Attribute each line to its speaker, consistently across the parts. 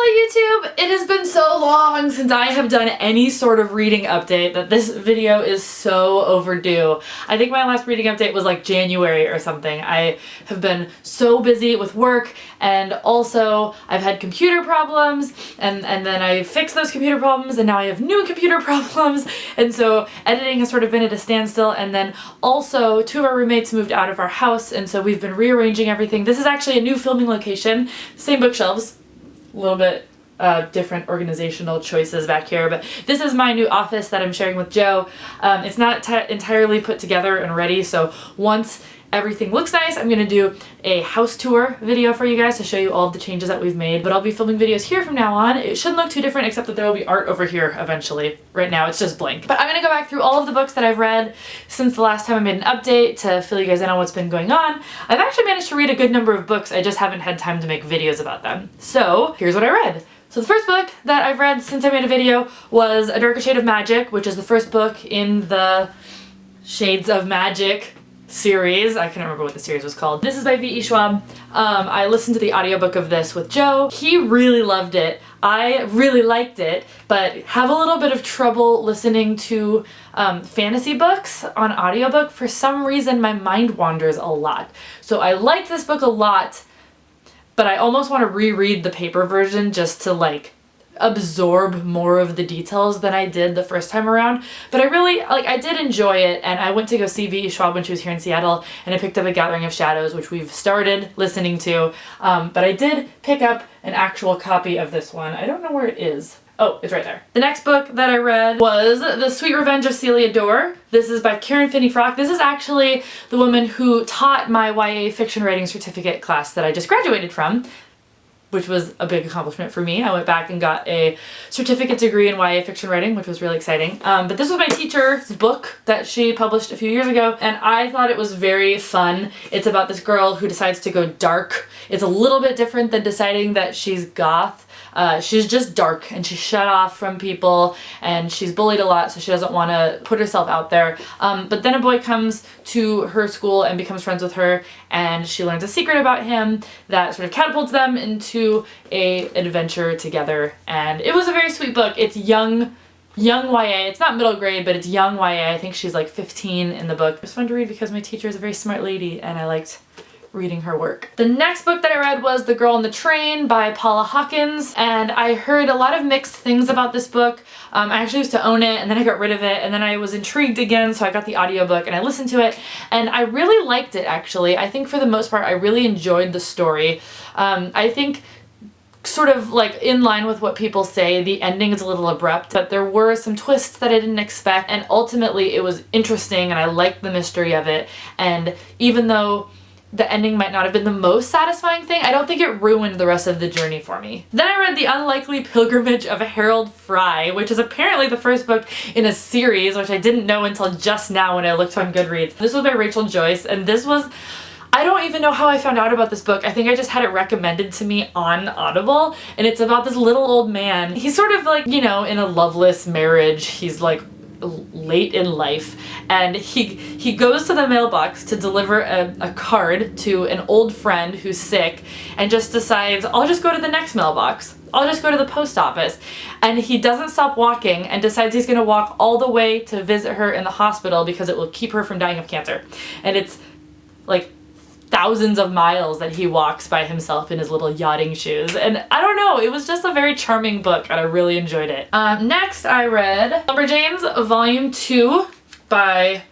Speaker 1: YouTube! It has been so long since I have done any sort of reading update that this video is so overdue. I think my last reading update was like January or something. I have been so busy with work, and also I've had computer problems, and then I fixed those computer problems, and now I have new computer problems, and so editing has sort of been at a standstill. And then also 2 of our roommates moved out of our house, and so we've been rearranging everything. This is actually a new filming location, same bookshelves, a little bit different organizational choices back here, but this is my new office that I'm sharing with Joe. It's not entirely put together and ready, so once everything looks nice, I'm gonna do a house tour video for you guys to show you all of the changes that we've made, but I'll be filming videos here from now on. It shouldn't look too different except that there will be art over here eventually. Right now it's just blank. But I'm gonna go back through all of the books that I've read since the last time I made an update to fill you guys in on what's been going on. I've actually managed to read a good number of books, I just haven't had time to make videos about them. So here's what I read. So the first book that I've read since I made a video was A Darker Shade of Magic, which is the first book in the Shades of Magic series. I can't remember what the series was called. This is by V.E. Schwab. I listened to the audiobook of this with Joe. He really loved it. I really liked it, but have a little bit of trouble listening to fantasy books on audiobook. For some reason, my mind wanders a lot. So I liked this book a lot, but I almost want to reread the paper version just to like absorb more of the details than I did the first time around. But I did enjoy it, and I went to go see V.E. Schwab when she was here in Seattle, and I picked up A Gathering of Shadows, which we've started listening to, but I did pick up an actual copy of this one. I don't know where it is. Oh, it's right there. The next book that I read was The Sweet Revenge of Celia. This is by Karen Finney Frock. This is actually the woman who taught my YA fiction writing certificate class that I just graduated from, which was a big accomplishment for me. I went back and got a certificate degree in YA fiction writing, which was really exciting. But this was my teacher's book that she published a few years ago, and I thought it was very fun. It's about this girl who decides to go dark. It's a little bit different than deciding that she's goth. She's just dark, and she's shut off from people, and she's bullied a lot, so she doesn't want to put herself out there. But then a boy comes to her school and becomes friends with her, and she learns a secret about him that sort of catapults them into an adventure together. And it was a very sweet book. It's young YA. It's not middle grade, but it's young YA. I think she's like 15 in the book. It was fun to read because my teacher is a very smart lady, and I liked reading her work. The next book that I read was The Girl on the Train by Paula Hawkins, and I heard a lot of mixed things about this book. I actually used to own it, and then I got rid of it, and then I was intrigued again, so I got the audiobook and I listened to it, and I really liked it actually. I think for the most part I really enjoyed the story. I think sort of like in line with what people say, the ending is a little abrupt, but there were some twists that I didn't expect, and ultimately it was interesting and I liked the mystery of it. And even though the ending might not have been the most satisfying thing, I don't think it ruined the rest of the journey for me. Then I read The Unlikely Pilgrimage of Harold Fry, which is apparently the first book in a series, which I didn't know until just now when I looked on Goodreads. This was by Rachel Joyce, and this was, I don't even know how I found out about this book. I think I just had it recommended to me on Audible, and it's about this little old man. He's sort of like, you know, in a loveless marriage. He's like late in life, and he goes to the mailbox to deliver a card to an old friend who's sick, and just decides, I'll just go to the next mailbox. I'll just go to the post office. And he doesn't stop walking and decides he's gonna walk all the way to visit her in the hospital because it will keep her from dying of cancer. And it's like thousands of miles that he walks by himself in his little yachting shoes. And I don't know, it was just a very charming book and I really enjoyed it. Next I read Lumberjanes Volume 2 by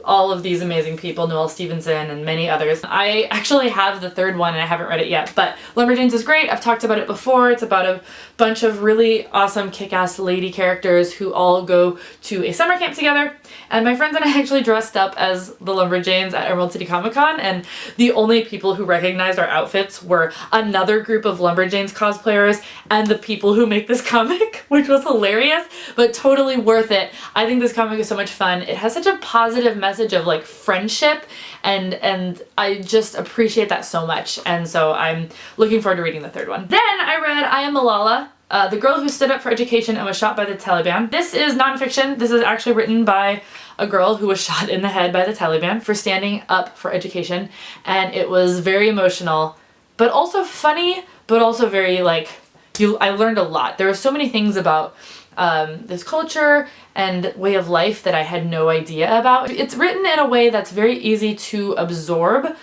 Speaker 1: all of these amazing people, Noelle Stevenson and many others. I actually have the third one and I haven't read it yet, but Lumberjanes is great. I've talked about it before. It's about a bunch of really awesome kick-ass lady characters who all go to a summer camp together, and my friends and I actually dressed up as the Lumberjanes at Emerald City Comic Con, and the only people who recognized our outfits were another group of Lumberjanes cosplayers and the people who make this comic, which was hilarious, but totally worth it. I think this comic is so much fun. It has such a positive message of like friendship, and I just appreciate that so much, and so I'm looking forward to reading the third one. Then I read I Am Malala, The Girl Who Stood Up for Education and Was Shot by the Taliban. This is nonfiction. This is actually written by a girl who was shot in the head by the Taliban for standing up for education, and it was very emotional, but also funny, but also very like I learned a lot. There were so many things about this culture and way of life that I had no idea about. It's written in a way that's very easy to absorb,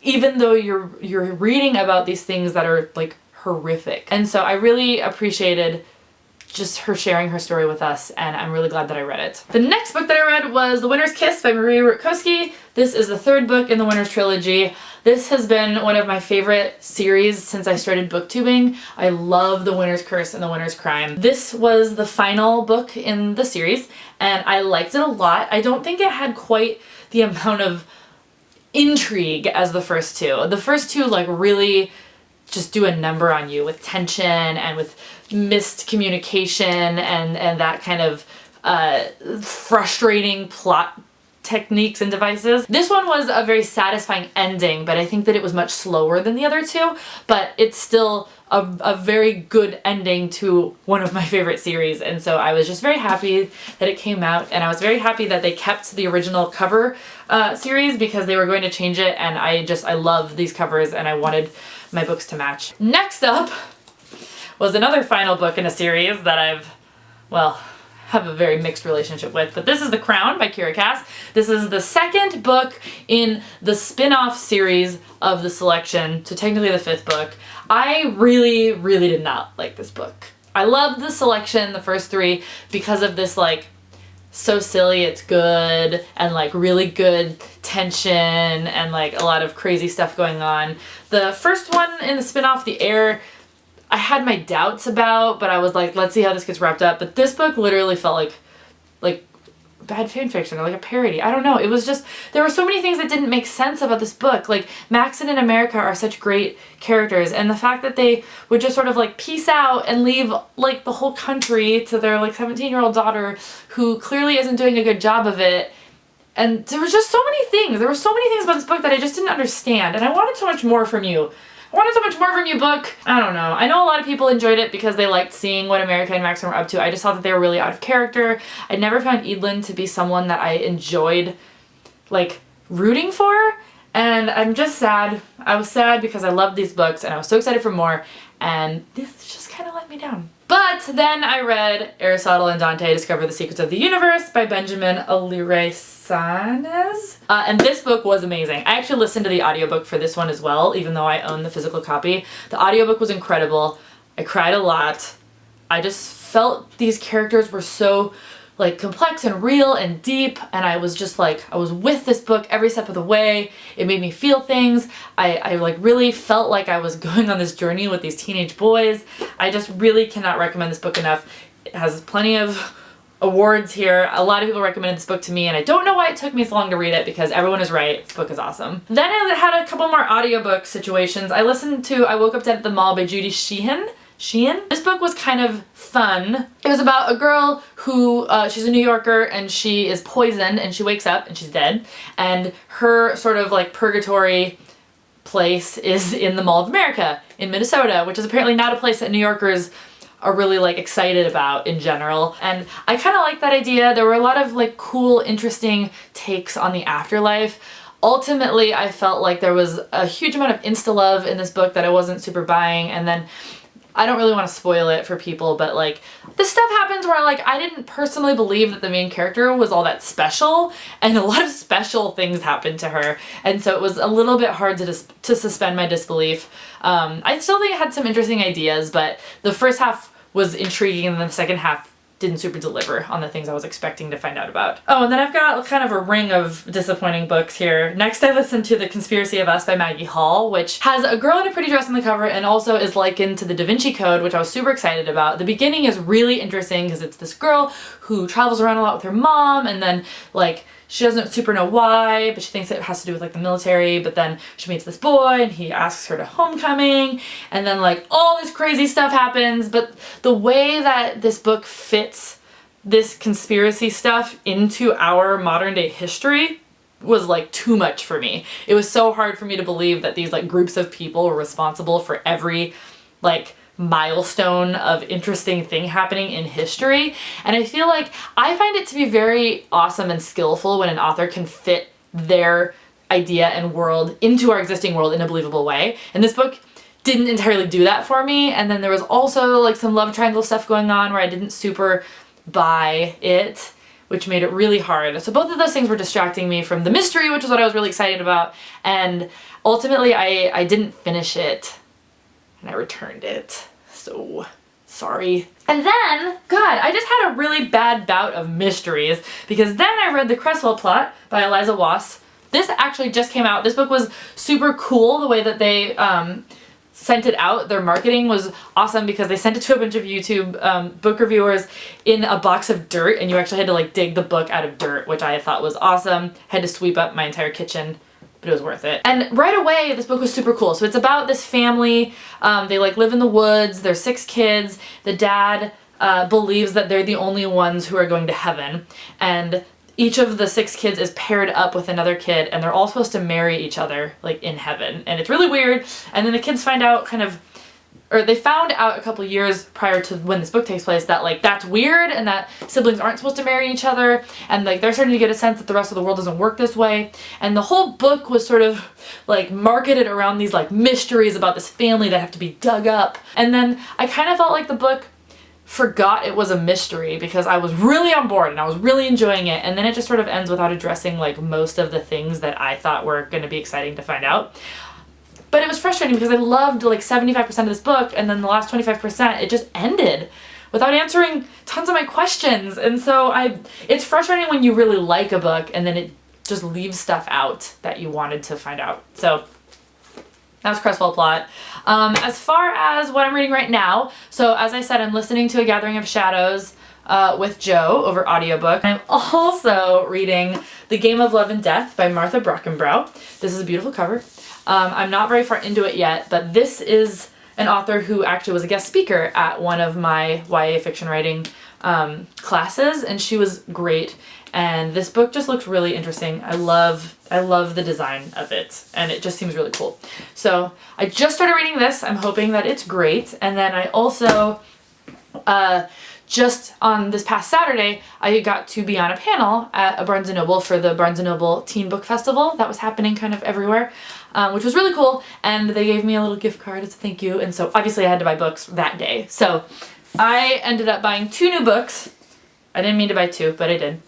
Speaker 1: even though you're reading about these things that are like horrific. And so I really appreciated just her sharing her story with us, and I'm really glad that I read it. The next book that I read was The Winter's Kiss by Marie Rutkowski. This is the third book in the Winter's Trilogy. This has been one of my favorite series since I started booktubing. I love The Winter's Curse and The Winter's Crime. This was the final book in the series, and I liked it a lot. I don't think it had quite the amount of intrigue as the first two. The first two like really just do a number on you with tension and with missed communication and that kind of frustrating plot techniques and devices. This one was a very satisfying ending, but I think that it was much slower than the other two, but it's still a very good ending to one of my favorite series, and so I was just very happy that it came out, and I was very happy that they kept the original cover series because they were going to change it, and I love these covers and I wanted my books to match. Next up was another final book in a series that have a very mixed relationship with, but this is The Crown by Kira Cass. This is the second book in the spin-off series of the selection, so technically the fifth book. I really, really did not like this book. I loved the selection, the first three, because of this like so silly it's good and like really good tension and like a lot of crazy stuff going on. The first one in the spin-off, The Heir, I had my doubts about, but I was like, let's see how this gets wrapped up. But this book literally felt like bad fan fiction or like a parody. I don't know. It was just, there were so many things that didn't make sense about this book. Like, Max and America are such great characters, and the fact that they would just sort of like peace out and leave like the whole country to their like 17-year-old daughter who clearly isn't doing a good job of it. And there was just so many things. There were so many things about this book that I just didn't understand, and I wanted so much more from you. I wanted so much more from you, book. I don't know. I know a lot of people enjoyed it because they liked seeing what America and Maxim were up to. I just thought that they were really out of character. I never found Eadlyn to be someone that I enjoyed, like, rooting for. And I'm just sad. I was sad because I loved these books and I was so excited for more. And this just kind of let me down. But then I read Aristotle and Dante Discover the Secrets of the Universe by Benjamin Aliresanes. And this book was amazing. I actually listened to the audiobook for this one as well, even though I own the physical copy. The audiobook was incredible. I cried a lot. I just felt these characters were so like complex and real and deep, and I was just like, I was with this book every step of the way. It made me feel things. I like really felt like I was going on this journey with these teenage boys. I just really cannot recommend this book enough. It has plenty of awards here. A lot of people recommended this book to me, and I don't know why it took me so long to read it because everyone is right. This book is awesome. Then I had a couple more audiobook situations. I listened to I Woke Up Dead at the Mall by Judy Sheehan. This book was kind of fun. It was about a girl who, she's a New Yorker and she is poisoned and she wakes up and she's dead. And her sort of like purgatory place is in the Mall of America in Minnesota, which is apparently not a place that New Yorkers are really like excited about in general. And I kind of like that idea. There were a lot of like cool, interesting takes on the afterlife. Ultimately, I felt like there was a huge amount of insta-love in this book that I wasn't super buying, and then I don't really want to spoil it for people, but like this stuff happens where like I didn't personally believe that the main character was all that special, and a lot of special things happened to her, and so it was a little bit hard to suspend my disbelief. I still think it had some interesting ideas, but the first half was intriguing and the second half didn't super deliver on the things I was expecting to find out about. Oh, and then I've got kind of a ring of disappointing books here. Next, I listened to The Conspiracy of Us by Maggie Hall, which has a girl in a pretty dress on the cover and also is likened to the Da Vinci Code, which I was super excited about. The beginning is really interesting because it's this girl who travels around a lot with her mom, and then like she doesn't super know why, but she thinks it has to do with like the military, but then she meets this boy and he asks her to homecoming, and then like all this crazy stuff happens, but the way that this book fits this conspiracy stuff into our modern day history was like too much for me. It was so hard for me to believe that these like groups of people were responsible for every like milestone of interesting thing happening in history. And I feel like I find it to be very awesome and skillful when an author can fit their idea and world into our existing world in a believable way. And this book didn't entirely do that for me. And then there was also like some love triangle stuff going on where I didn't super buy it, which made it really hard. So both of those things were distracting me from the mystery, which is what I was really excited about. And ultimately I didn't finish it and I returned it. So sorry. And then, God, I just had a really bad bout of mysteries because then I read The Cresswell Plot by Eliza Wass. This actually just came out. This book was super cool. The way that they sent it out, their marketing was awesome because they sent it to a bunch of YouTube book reviewers in a box of dirt, and you actually had to like dig the book out of dirt, which I thought was awesome. Had to sweep up my entire kitchen, but it was worth it. And right away, this book was super cool. So it's about this family. They like live in the woods. There's 6 kids. The dad believes that they're the only ones who are going to heaven, and each of the 6 kids is paired up with another kid, and they're all supposed to marry each other, like, in heaven. And it's really weird. And then the kids find out they found out a couple years prior to when this book takes place that, like, that's weird and that siblings aren't supposed to marry each other. And, like, they're starting to get a sense that the rest of the world doesn't work this way. And the whole book was sort of, like, marketed around these, like, mysteries about this family that have to be dug up. And then I kind of felt like the book forgot it was a mystery because I was really on board and I was really enjoying it, and then it just sort of ends without addressing like most of the things that I thought were going to be exciting to find out. But it was frustrating because I loved like 75% of this book, and then the last 25% it just ended without answering tons of my questions. And so it's frustrating when you really like a book and then it just leaves stuff out that you wanted to find out. So that's Cresswell Plot. As far as what I'm reading right now, so as I said, I'm listening to A Gathering of Shadows with Joe over audiobook. I'm also reading The Game of Love and Death by Martha Brockenbrough. This is a beautiful cover. I'm not very far into it yet, but this is an author who actually was a guest speaker at one of my YA fiction writing classes, and she was great. And this book just looks really interesting. I love the design of it, and it just seems really cool. So I just started reading this. I'm hoping that it's great. And then I also, just on this past Saturday, I got to be on a panel at a Barnes & Noble for the Barnes & Noble Teen Book Festival that was happening kind of everywhere, which was really cool. And they gave me a little gift card as a thank you. And so obviously I had to buy books that day. So I ended up buying 2 new books. I didn't mean to buy 2, but I did.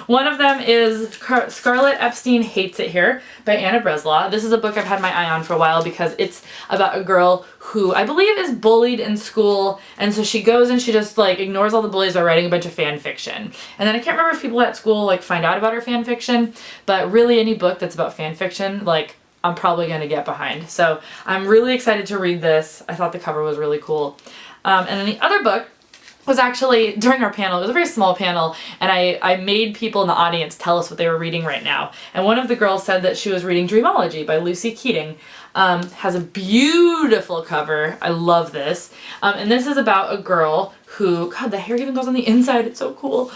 Speaker 1: One of them is Scarlett Epstein Hates It Here by Anna Breslaw. This is a book I've had my eye on for a while because it's about a girl who I believe is bullied in school, and so she goes and she just like ignores all the bullies by writing a bunch of fan fiction. And then I can't remember if people at school like find out about her fan fiction, but really any book that's about fan fiction, like, I'm probably going to get behind. So I'm really excited to read this. I thought the cover was really cool. And then the other book was actually during our panel. It was a very small panel, and I made people in the audience tell us what they were reading right now. And one of the girls said that she was reading Dreamology by Lucy Keating. Has a beautiful cover. I love this. And this is about a girl who, God, the hair even goes on the inside. It's so cool.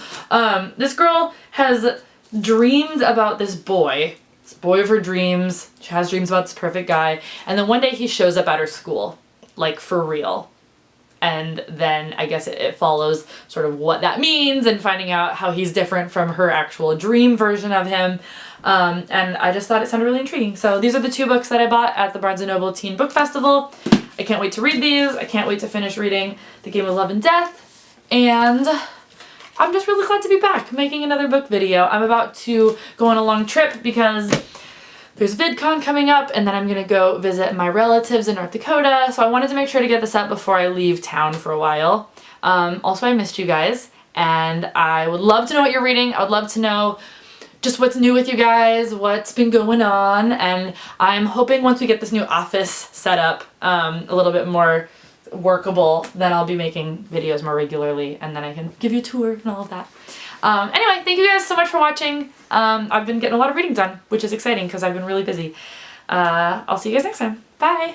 Speaker 1: This girl has dreamed about this boy of her dreams. She has dreams about this perfect guy. And then one day he shows up at her school, like for real. And then I guess it follows sort of what that means and finding out how he's different from her actual dream version of him. And I just thought it sounded really intriguing. So these are the 2 books that I bought at the Barnes & Noble Teen Book Festival. I can't wait to read these. I can't wait to finish reading The Game of Love and Death. And I'm just really glad to be back making another book video. I'm about to go on a long trip because there's VidCon coming up, and then I'm gonna go visit my relatives in North Dakota, so I wanted to make sure to get this up before I leave town for a while. Also, I missed you guys, and I would love to know what you're reading. I would love to know just what's new with you guys, what's been going on, and I'm hoping once we get this new office set up a little bit more workable, then I'll be making videos more regularly, and then I can give you a tour and all of that. Anyway, thank you guys so much for watching. I've been getting a lot of reading done, which is exciting because I've been really busy. I'll see you guys next time. Bye!